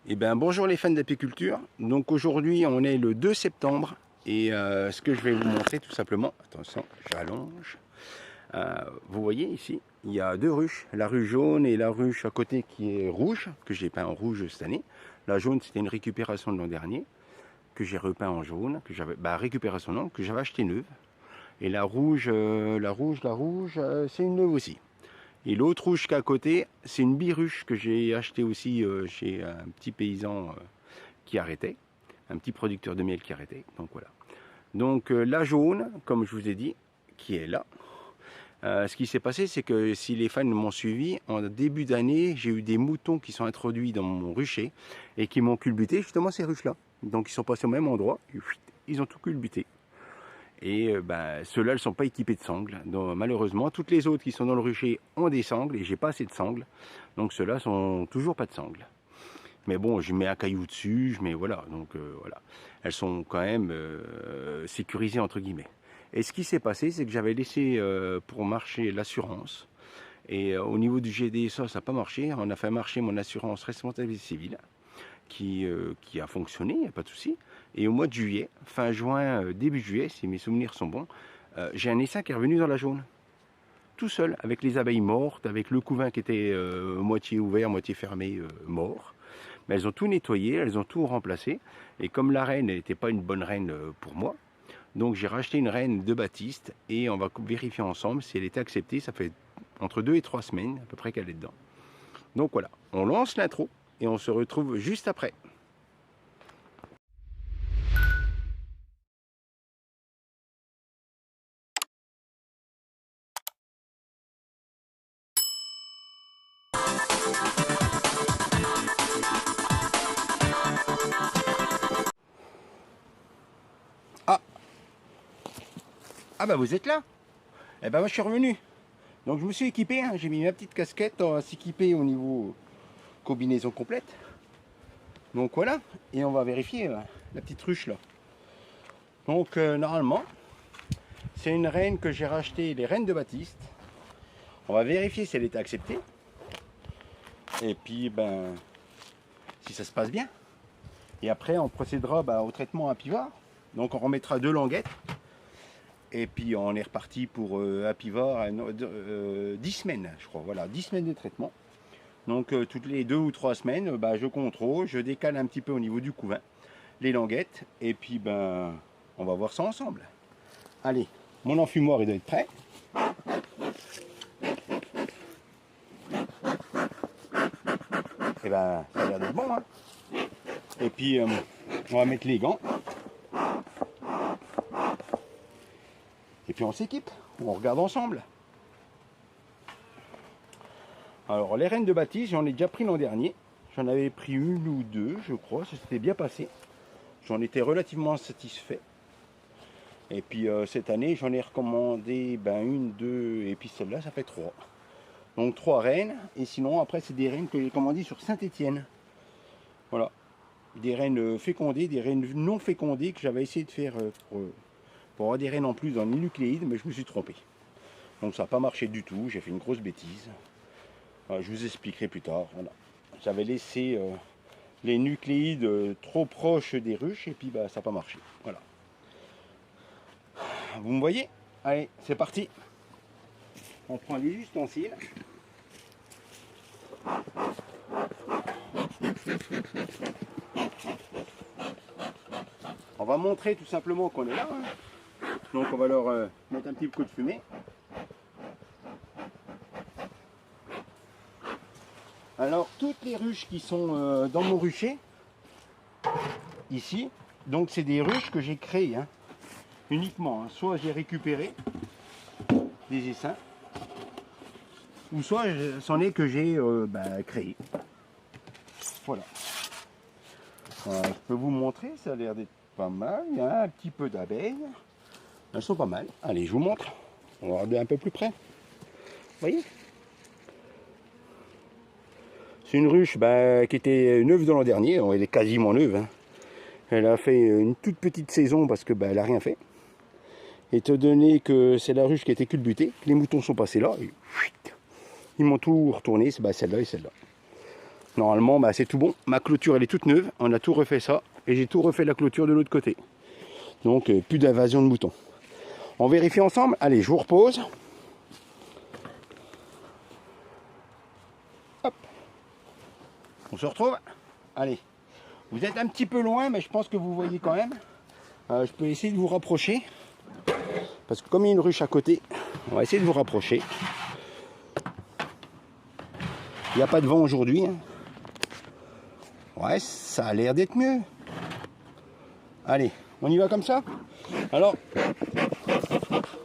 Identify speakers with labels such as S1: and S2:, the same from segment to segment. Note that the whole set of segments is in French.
S1: Eh bien, bonjour les fans d'apiculture. Donc aujourd'hui, on est le 2 septembre et ce que je vais vous montrer tout simplement, attention, j'allonge. Vous voyez ici, il y a deux ruches, la ruche jaune et la ruche à côté qui est rouge, que j'ai peint en rouge cette année. La jaune, c'était une récupération de l'an dernier, que j'ai repeint en jaune, que j'avais, récupération non, que j'avais acheté neuve. Et la rouge, c'est une neuve aussi. Et l'autre ruche qu'à côté, c'est une biruche que j'ai acheté aussi chez un petit paysan qui arrêtait, un petit producteur de miel qui arrêtait. Donc voilà. Donc la jaune, comme je vous ai dit, qui est là. Ce qui s'est passé, c'est que si les fans m'ont suivi, en début d'année, j'ai eu des moutons qui sont introduits dans mon rucher et qui m'ont culbuté justement ces ruches-là. Donc ils sont passés au même endroit, et ils ont tout culbuté. Et ceux-là ne sont pas équipés de sangles. Donc, malheureusement, toutes les autres qui sont dans le rucher ont des sangles et j'ai pas assez de sangles. Donc ceux-là sont toujours pas de sangles. Mais bon, je mets un caillou dessus, je mets voilà. Donc voilà, elles sont quand même sécurisées entre guillemets. Et ce qui s'est passé, c'est que j'avais laissé pour marcher l'assurance. Et au niveau du GDSA, ça n'a pas marché. On a fait marcher mon assurance responsabilité civile qui a fonctionné, il n'y a pas de souci. Et au mois de juillet, fin juin, début juillet, si mes souvenirs sont bons, j'ai un essaim qui est revenu dans la jaune. Tout seul, avec les abeilles mortes, avec le couvain qui était moitié ouvert, moitié fermé, mort. Mais elles ont tout nettoyé, elles ont tout remplacé. Et comme la reine n'était pas une bonne reine pour moi, donc j'ai racheté une reine de Baptiste et on va vérifier ensemble si elle était acceptée. Ça fait entre 2 et 3 semaines à peu près qu'elle est dedans. Donc voilà, on lance l'intro et on se retrouve juste après. Ah, ah bah vous êtes là. Eh ben moi je suis revenu. Donc je me suis équipé, hein. J'ai mis ma petite casquette, on va s'équiper au niveau combinaison complète. Donc voilà, et on va vérifier la petite ruche là. Donc normalement, c'est une reine que j'ai racheté, les reines de Baptiste. On va vérifier si elle était acceptée. Et puis si ça se passe bien. Et après on procédera au traitement apivore. Donc on remettra 2 languettes. Et puis on est reparti pour apivore 10 semaines, je crois. Voilà, 10 semaines de traitement. Donc toutes les 2 ou 3 semaines, je contrôle, je décale un petit peu au niveau du couvain, les languettes, et puis on va voir ça ensemble. Allez, mon enfumoir il doit être prêt. Et ça a l'air d'être bon, hein. Et puis on va mettre les gants. Et puis on s'équipe, on regarde ensemble. Alors les reines de Baptiste, j'en ai déjà pris l'an dernier. J'en avais pris une ou deux, je crois, ça s'était bien passé. J'en étais relativement satisfait. Et puis cette année, j'en ai recommandé une, deux, et puis celle-là, ça fait 3. Donc 3 reines, et sinon après c'est des reines que j'ai commandées sur Saint-Étienne. Voilà. Des reines fécondées, des reines non fécondées que j'avais essayé de faire pour avoir des reines en plus dans les nucléides, mais je me suis trompé. Donc ça n'a pas marché du tout, j'ai fait une grosse bêtise. Voilà, je vous expliquerai plus tard. Voilà. J'avais laissé les nucléides trop proches des ruches, et puis ça n'a pas marché. Voilà. Vous me voyez? Allez, c'est parti. On prend les ustensiles. On va montrer tout simplement qu'on est là. Hein. Donc on va leur mettre un petit coup de fumée. Alors toutes les ruches qui sont dans mon rucher, ici, donc c'est des ruches que j'ai créées. Hein, uniquement. Hein. Soit j'ai récupéré des essaims, ou soit c'en est que j'ai créé. Voilà. Je peux vous montrer, ça a l'air d'être pas mal. Il y a un petit peu d'abeilles. Elles sont pas mal. Allez, je vous montre. On va regarder un peu plus près. Vous voyez? C'est une ruche qui était neuve de l'an dernier. Elle est quasiment neuve. Hein. Elle a fait une toute petite saison parce que elle n'a rien fait. Étant donné que c'est la ruche qui a été culbutée, les moutons sont passés là. Et, ils m'ont tout retourné. C'est celle-là et celle-là. Normalement, bah, c'est tout bon. Ma clôture, elle est toute neuve. On a tout refait ça. Et j'ai tout refait la clôture de l'autre côté. Donc, plus d'invasion de moutons. On vérifie ensemble. Allez, je vous repose. Hop. On se retrouve. Allez. Vous êtes un petit peu loin, mais je pense que vous voyez quand même. Je peux essayer de vous rapprocher. Parce que comme il y a une ruche à côté, on va essayer de vous rapprocher. Il n'y a pas de vent aujourd'hui. Hein. Ouais, ça a l'air d'être mieux. Allez, on y va comme ça. Alors,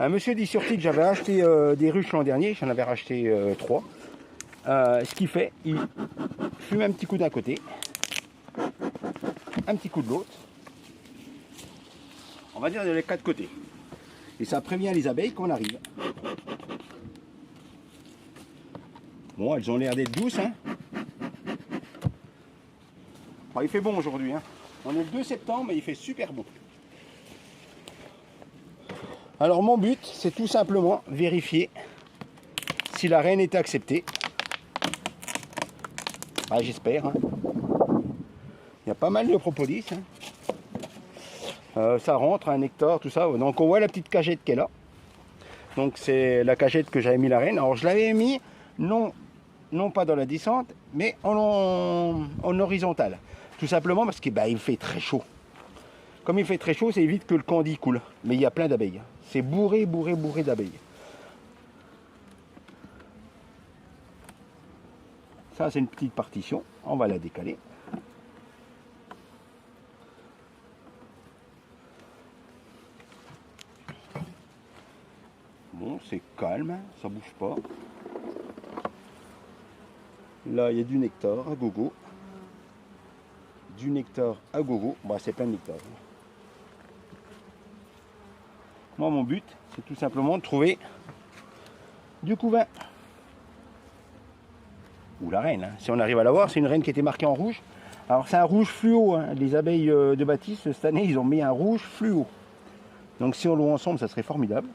S1: un monsieur dit sur que j'avais acheté des ruches l'an dernier. J'en avais racheté 3. Ce qu'il fait, il fume un petit coup d'un côté, un petit coup de l'autre. On va dire de les 4 côtés. Et ça prévient les abeilles qu'on arrive. Bon, elles ont l'air d'être douces. Hein. Bon, il fait bon aujourd'hui. Hein. On est le 2 septembre et il fait super bon. Alors mon but, c'est tout simplement vérifier si la reine est acceptée. Ah, j'espère. Hein. Il y a pas mal de propolis. Hein. Ça rentre, un nectar, tout ça. Donc on voit la petite cagette qu'elle a. Donc c'est la cagette que j'avais mis la reine. Alors je l'avais mis non pas dans la descente, mais en horizontale. Tout simplement parce qu'il il fait très chaud. Comme il fait très chaud, ça évite que le candi coule. Mais il y a plein d'abeilles. C'est bourré d'abeilles. Ça c'est une petite partition. On va la décaler. Bon, c'est calme, ça bouge pas. Là, il y a du nectar à gogo. Du nectar à gogo. Bah, c'est plein de nectar. Moi, mon but, c'est tout simplement de trouver du couvain. Ou la reine. Hein. Si on arrive à la voir, c'est une reine qui était marquée en rouge. Alors, c'est un rouge fluo. Hein. Les abeilles de Baptiste, cette année, ils ont mis un rouge fluo. Donc, si on le voit ensemble, ça serait formidable.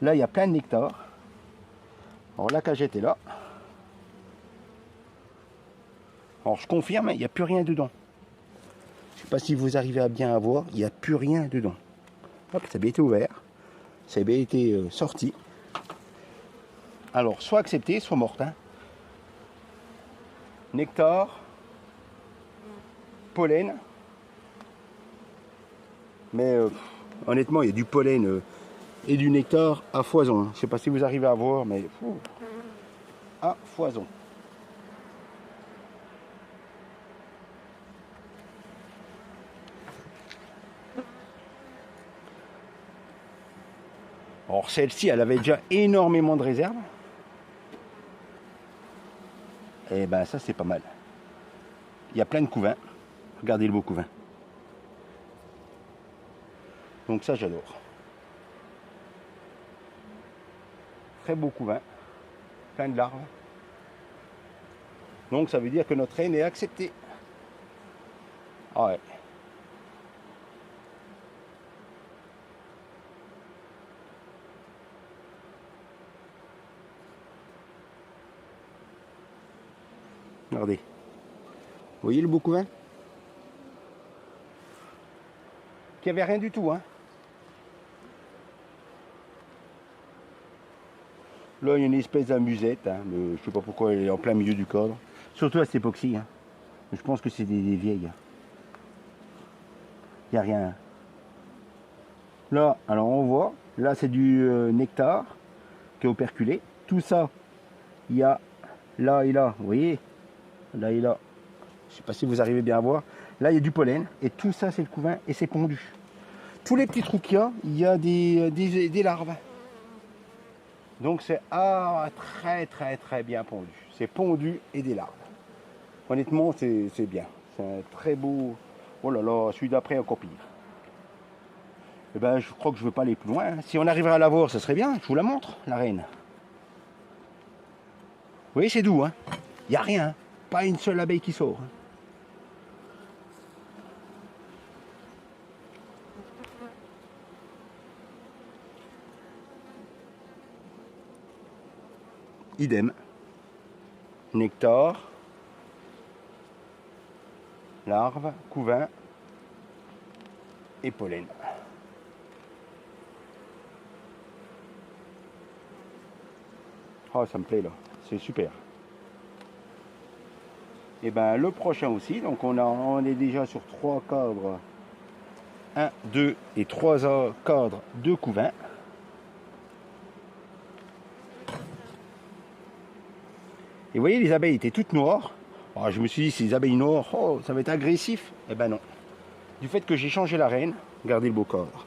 S1: Là, il y a plein de nectar. Alors, la cagette est là. Alors, je confirme, il n'y a plus rien dedans. Je ne sais pas si vous arrivez à bien voir, il n'y a plus rien dedans. Hop, ça a bien été ouvert. Ça a bien été sorti. Alors, soit accepté, soit morte. Hein. Nectar, pollen. Mais honnêtement, il y a du pollen et du nectar à foison. Je ne sais pas si vous arrivez à voir, mais à foison. Or, celle-ci, elle avait déjà énormément de réserves. Et ben ça, c'est pas mal. Il y a plein de couvains. Regardez le beau couvain. Donc ça, j'adore. Très beau couvain. Plein de larves. Donc ça veut dire que notre reine est acceptée. Ah ouais. Regardez. Vous voyez le beau couvain? Qu'il n'y avait rien du tout. Hein. Là, il y a une espèce d'amusette. Hein, mais je ne sais pas pourquoi elle est en plein milieu du cadre. Surtout à cette époque-ci. Hein. Je pense que c'est des vieilles. Il n'y a rien. Là, alors on voit. Là, c'est du nectar qui est operculé. Tout ça, il y a là et là. Vous voyez? Là et là. Je ne sais pas si vous arrivez bien à voir. Là, il y a du pollen. Et tout ça, c'est le couvain et c'est pondu. Tous les petits trous qu'il y a des larves. Donc c'est très bien pondu. C'est pondu et des larves. Honnêtement, c'est bien. C'est un très beau... Oh là là, celui d'après encore pire. Eh ben, je crois que je ne veux pas aller plus loin. Si on arriverait à la voir, ça serait bien. Je vous la montre, la reine. Vous voyez, c'est doux. Hein. Il n'y a rien. Hein. Pas une seule abeille qui sort. Hein. Idem. Nectar. larves, couvain et pollen. Oh, ça me plaît là, c'est super. Et ben le prochain aussi, donc on est déjà sur 3 cadres, 1, 2 et 3 cadres de couvain. Et vous voyez, les abeilles étaient toutes noires. Alors, je me suis dit, ces abeilles noires, oh, ça va être agressif. Eh ben non. Du fait que j'ai changé la reine, regardez le beau cadre.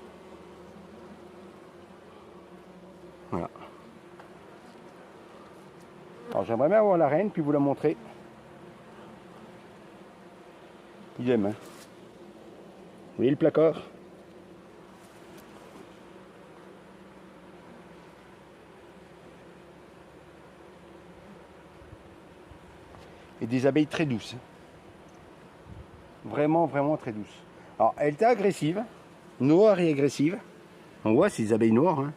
S1: Voilà. Alors j'aimerais bien avoir la reine, puis vous la montrer. Idem, hein. Vous voyez le placard? Et des abeilles très douces. Vraiment, vraiment très douces. Alors, elle était agressive, noire et agressive. On voit ces abeilles noires. Hein.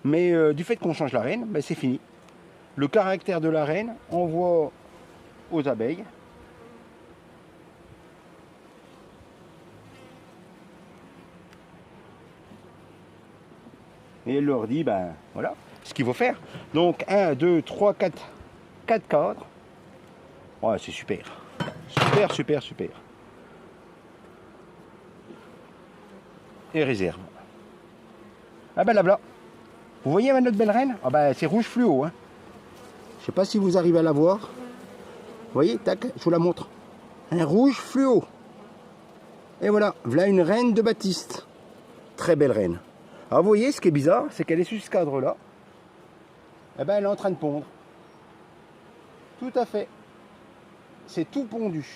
S1: Mais du fait qu'on change la reine, ben, c'est fini. Le caractère de la reine envoie aux abeilles. Et elle leur dit, ben voilà, ce qu'il faut faire. Donc 1, 2, 3, 4 cadres. Ouais, c'est super. Super, super, super. Et réserve. Ah ben là, voilà. Vous voyez notre belle reine? Ah ben c'est rouge fluo. Hein. Je sais pas si vous arrivez à la voir. Vous voyez, tac, je vous la montre. Un rouge fluo. Et voilà, voilà une reine de Baptiste. Très belle reine. Alors vous voyez, ce qui est bizarre, c'est qu'elle est sur ce cadre-là. Eh ben elle est en train de pondre. Tout à fait. C'est tout pondu.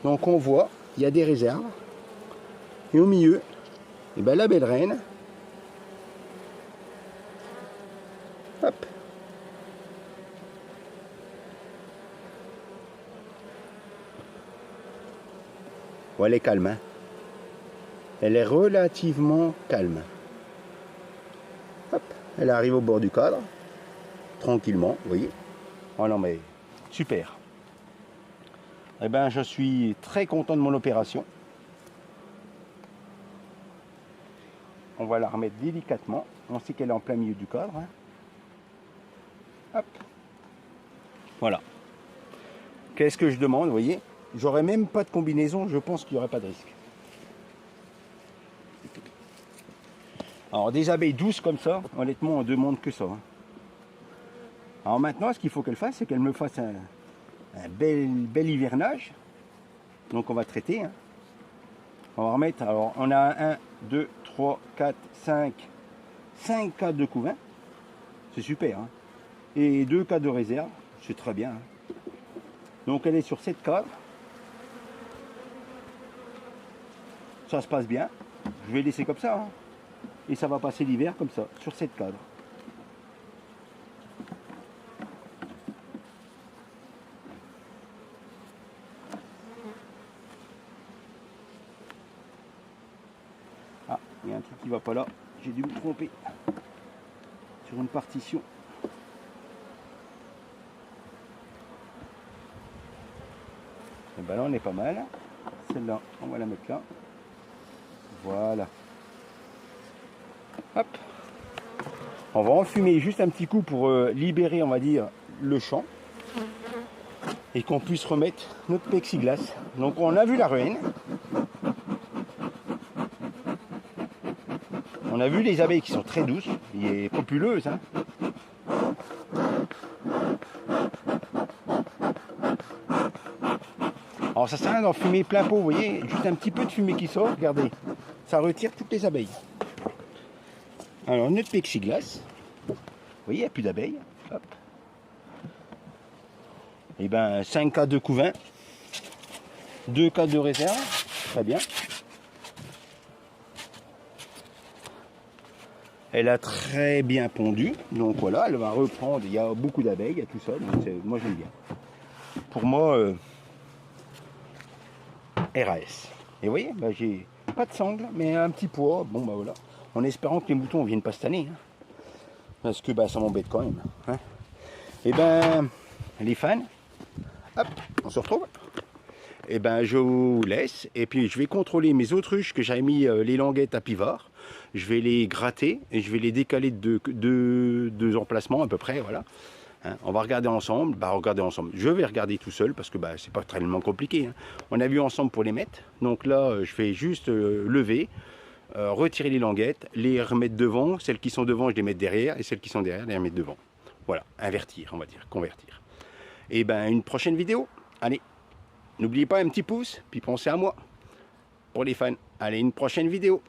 S1: Donc on voit, il y a des réserves. Et au milieu, eh ben la belle reine. Hop. Bon, elle est calme. Hein. Elle est relativement calme. Hop. Elle arrive au bord du cadre. Tranquillement, vous voyez. Oh non mais super. Eh ben je suis très content de mon opération. On va la remettre délicatement. On sait qu'elle est en plein milieu du cadre. Hein. Hop. Voilà. Qu'est-ce que je demande, vous voyez? J'aurais même pas de combinaison, je pense qu'il n'y aurait pas de risque. Alors des abeilles douces comme ça, honnêtement, on ne demande que ça. Hein. Alors maintenant, ce qu'il faut qu'elle fasse, c'est qu'elle me fasse un bel hivernage. Donc on va traiter. Hein. On va remettre, alors on a 1, 2, 3, 4, 5 cadres de couvain. C'est super. Hein. Et 2 cadres de réserve, c'est très bien. Hein. Donc elle est sur 7 cadres. Ça se passe bien. Je vais laisser comme ça. Hein. Et ça va passer l'hiver comme ça, sur 7 cadres. Ah, il y a un truc qui va pas là. J'ai dû me tromper sur une partition. Et ben là on est pas mal. Celle-là, on va la mettre là. Voilà. Hop. On va enfumer juste un petit coup pour libérer, on va dire, le champ. Et qu'on puisse remettre notre plexiglas. Donc on a vu la reine. On a vu les abeilles qui sont très douces et populeuses. Hein. Alors ça sert à rien d'en fumer plein pot, vous voyez, juste un petit peu de fumée qui sort, regardez, ça retire toutes les abeilles. Alors notre plexiglas, vous voyez, il n'y a plus d'abeilles. Hop. Et ben 5 cadres de couvain, 2 cadres de réserve, très bien. Elle a très bien pondu, donc voilà, elle va reprendre, il y a beaucoup d'abeilles, il y a tout ça, donc moi j'aime bien. Pour moi, RAS. Et vous voyez, bah, j'ai pas de sangle, mais un petit poids, bon bah voilà. En espérant que les moutons ne viennent pas cette année, hein, parce que bah, ça m'embête quand même. Hein. Et ben, les fans, hop, on se retrouve. Et ben je vous laisse. Et puis je vais contrôler mes autruches que j'avais mis les languettes à pivard. Je vais les gratter et je vais les décaler de deux emplacements à peu près, voilà. Hein, on va regarder ensemble, je vais regarder tout seul parce que c'est pas tellement compliqué. Hein. On a vu ensemble pour les mettre, donc là je vais juste lever, retirer les languettes, les remettre devant, celles qui sont devant je les mets derrière et celles qui sont derrière les remettre devant. Voilà, invertir on va dire, convertir. Et ben une prochaine vidéo, allez, n'oubliez pas un petit pouce, puis pensez à moi pour les fans. Allez, une prochaine vidéo.